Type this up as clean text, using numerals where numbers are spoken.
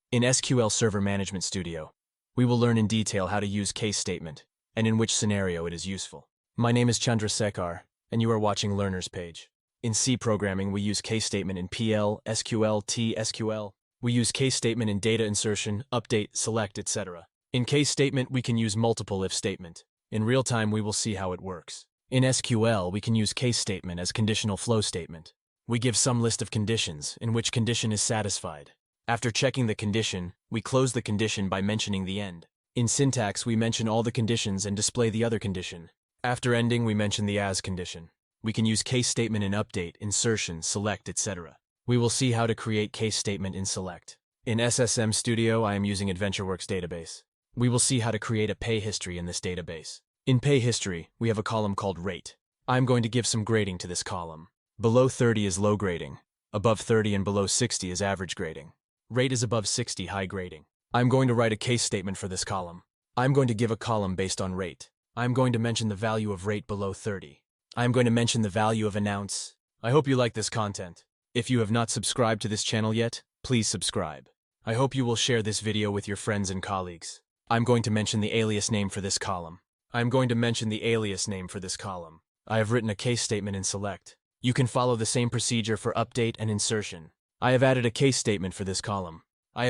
In SQL Server Management Studio, we will learn in detail how to use case statement and in which scenario it is useful. My name is Chandra Sekhar, and you are watching Learner's Page. In C programming, we use case statement in PL, SQL, TSQL. We use case statement in data insertion, update, select, etc. In case statement, we can use multiple if statement. In real time, we will see how it works. In SQL, we can use case statement as conditional flow statement. We give some list of conditions in which condition is satisfied. After checking the condition, we close the condition by mentioning the end. In syntax, we mention all the conditions and display the other condition. After ending, we mention the as condition. We can use case statement in update, insertion, select, etc. We will see how to create case statement in select. In SSM Studio, I am using AdventureWorks database. We will see how to create a pay history in this database. In pay history, we have a column called rate. I'm going to give some grading to this column. Below 30 is low grading. Above 30 and below 60 is average grading. Rate is above 60, high grading. I'm going to write a case statement for this column. I'm going to give a column based on rate. I'm going to mention the value of rate below 30. I'm going to mention the value of announce. I hope you like this content. If you have not subscribed to this channel yet, please subscribe. I hope you will share this video with your friends and colleagues. I'm going to mention the alias name for this column. I'm going to mention the alias name for this column. I have written a case statement in select. You can follow the same procedure for update and insertion. I have added a case statement for this column.